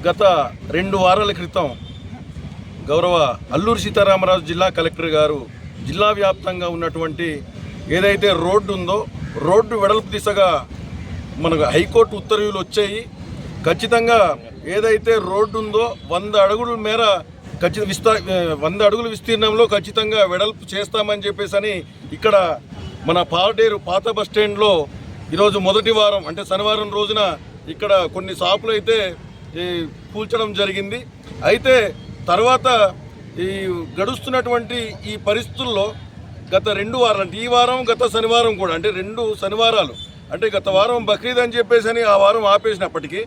గత 2 వారాల క్రితం గౌరవ అల్లూరి సీతారామరాజు జిల్లా కలెక్టర్ గారు జిల్లా వ్యాప్తంగా ఉన్నటువంటి ఏదైతే రోడ్డు ఉందో రోడ్డు వెడల్పు దిశగా మనకు హైకోర్టు ఉత్తర్వులు వచ్చాయి. ఖచ్చితంగా ఏదైతే రోడ్డు ఉందో 100 అడుగుల మేర 100 అడుగుల విస్తీర్ణంలో ఖచ్చితంగా వెడల్పు చేస్తామని చెప్పేసి ఇక్కడ మన పాడేరు పాత బస్ స్టాండ్లో ఈరోజు మొదటి వారం అంటే శనివారం రోజున ఇక్కడ కొన్ని షాపులు అయితే కూల్చడం జరిగింది. అయితే తర్వాత ఈ గడుస్తున్నటువంటి ఈ పరిస్థితుల్లో గత 2 వారాలు అంటే ఈ వారం గత శనివారం కూడా అంటే 2 శనివారాలు అంటే గత వారం బక్రీద్ అని చెప్పేసి ఆ వారం ఆపేసినప్పటికీ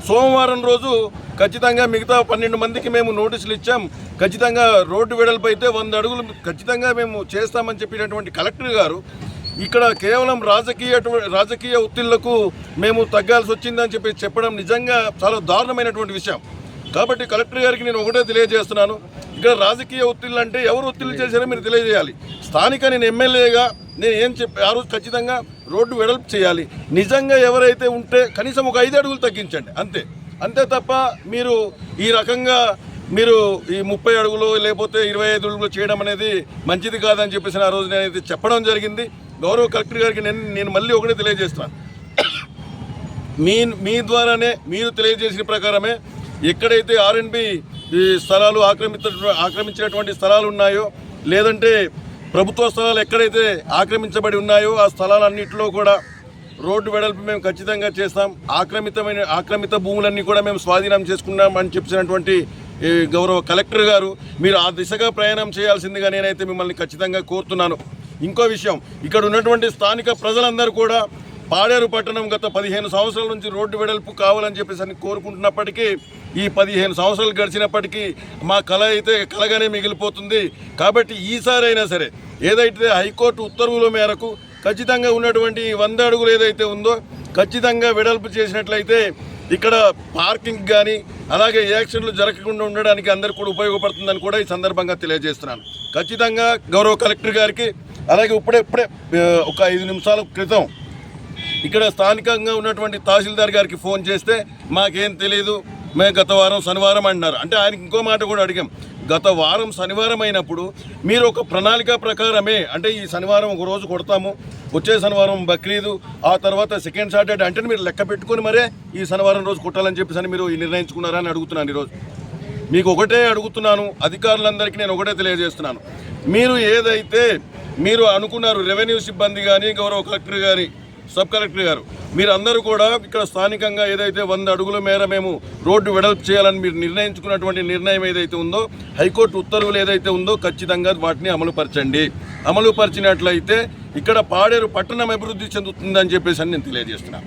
సోమవారం రోజు ఖచ్చితంగా మిగతా 12 మందికి మేము నోటీసులు ఇచ్చాం. ఖచ్చితంగా రోడ్డు వెడల్పు అయితే 100 అడుగులు ఖచ్చితంగా మేము చేస్తామని చెప్పినటువంటి కలెక్టర్ గారు ఇక్కడ కేవలం రాజకీయ ఒత్తిళ్లకు మేము తగ్గాల్సి వచ్చిందని చెప్పడం నిజంగా చాలా దారుణమైనటువంటి విషయం. కాబట్టి కలెక్టర్ గారికి నేను ఒకటే తెలియజేస్తున్నాను, ఇక్కడ రాజకీయ ఒత్తిళ్ళు అంటే ఎవరు ఒత్తిళ్ళు చేశారో మీరు తెలియజేయాలి. స్థానిక నేను ఎమ్మెల్యేగా నేను ఏం చెప్పి ఆ రోజు ఖచ్చితంగా రోడ్డు వెడల్పు చేయాలి. నిజంగా ఎవరైతే ఉంటే కనీసం ఒక 5 అడుగులు తగ్గించండి అంతే తప్ప మీరు ఈ రకంగా మీరు ఈ 30 అడుగులు లేకపోతే 25 అడుగులు చేయడం అనేది మంచిది కాదని చెప్పేసి ఆ రోజు నేనైతే చెప్పడం జరిగింది. గౌరవ కలెక్టర్ గారికి నేను మళ్ళీ ఒకటే తెలియజేస్తున్నాను, మీ ద్వారానే మీరు తెలియజేసిన ప్రకారమే ఎక్కడైతే R&B ఈ స్థలాలు ఆక్రమించినటువంటి స్థలాలు ఉన్నాయో లేదంటే ప్రభుత్వ స్థలాలు ఎక్కడైతే ఆక్రమించబడి ఉన్నాయో ఆ స్థలాలన్నింటిలో కూడా రోడ్డు వెడల్పు మేము ఖచ్చితంగా చేస్తాం. ఆక్రమిత భూములన్నీ కూడా మేము స్వాధీనం చేసుకున్నాం అని చెప్పినటువంటి గౌరవ కలెక్టర్ గారు మీరు ఆ దిశగా ప్రయాణం చేయాల్సిందిగా నేనైతే మిమ్మల్ని ఖచ్చితంగా కోరుతున్నాను. ఇంకో విషయం, ఇక్కడ ఉన్నటువంటి స్థానిక ప్రజలందరూ కూడా పాడేరు పట్టణం గత 15 సంవత్సరాల నుంచి రోడ్డు వెడల్పు కావాలని చెప్పేసి కోరుకుంటున్నప్పటికీ ఈ 15 సంవత్సరాలు గడిచినప్పటికీ మా కళ అయితే కలగానే మిగిలిపోతుంది. కాబట్టి ఈసారైనా సరే ఏదైతే హైకోర్టు ఉత్తర్వుల మేరకు ఖచ్చితంగా ఉన్నటువంటి 100 అడుగులు ఏదైతే ఉందో ఖచ్చితంగా వెడల్పు చేసినట్లయితే ఇక్కడ పార్కింగ్ కానీ అలాగే యాక్సిడెంట్లు జరగకుండా ఉండడానికి అందరికీ కూడా ఉపయోగపడుతుందని కూడా ఈ సందర్భంగా తెలియజేస్తున్నాను. ఖచ్చితంగా గౌరవ కలెక్టర్ గారికి అలాగే ఇప్పుడే ఒక 5 నిమిషాల క్రితం ఇక్కడ స్థానికంగా ఉన్నటువంటి తహసీల్దార్ గారికి ఫోన్ చేస్తే మాకేం తెలియదు, మేము గత వారం శనివారం అంటున్నారు. అంటే ఆయనకి ఇంకో మాట కూడా అడిగాం, గత వారం శనివారం అయినప్పుడు మీరు ఒక ప్రణాళిక ప్రకారమే అంటే ఈ శనివారం ఒక రోజు కొడతాము, వచ్చే శనివారం బక్రీదు, ఆ తర్వాత సెకండ్ సాటర్డే అంటే మీరు లెక్క పెట్టుకొని మరే ఈ శనివారం రోజు కొట్టాలని చెప్పేసి మీరు నిర్ణయించుకున్నారని అడుగుతున్నాను. ఈరోజు మీకు ఒకటే అడుగుతున్నాను, అధికారులందరికీ నేను ఒకటే తెలియజేస్తున్నాను, మీరు ఏదైతే మీరు అనుకున్నారు రెవెన్యూ సిబ్బంది కానీ గౌరవ కలెక్టర్ గారి సబ్ కలెక్టర్ గారు మీరందరూ కూడా ఇక్కడ స్థానికంగా ఏదైతే 100 అడుగుల మేర మేము రోడ్డు వెడల్పు చేయాలని మీరు నిర్ణయించుకున్నటువంటి నిర్ణయం ఏదైతే ఉందో హైకోర్టు ఉత్తర్వులు ఏదైతే ఉందో ఖచ్చితంగా వాటిని అమలుపరచండి. అమలుపరిచినట్లయితే ఇక్కడ పాడేరు పట్టణం అభివృద్ధి చెందుతుందని చెప్పేసి నేను తెలియజేస్తున్నాను.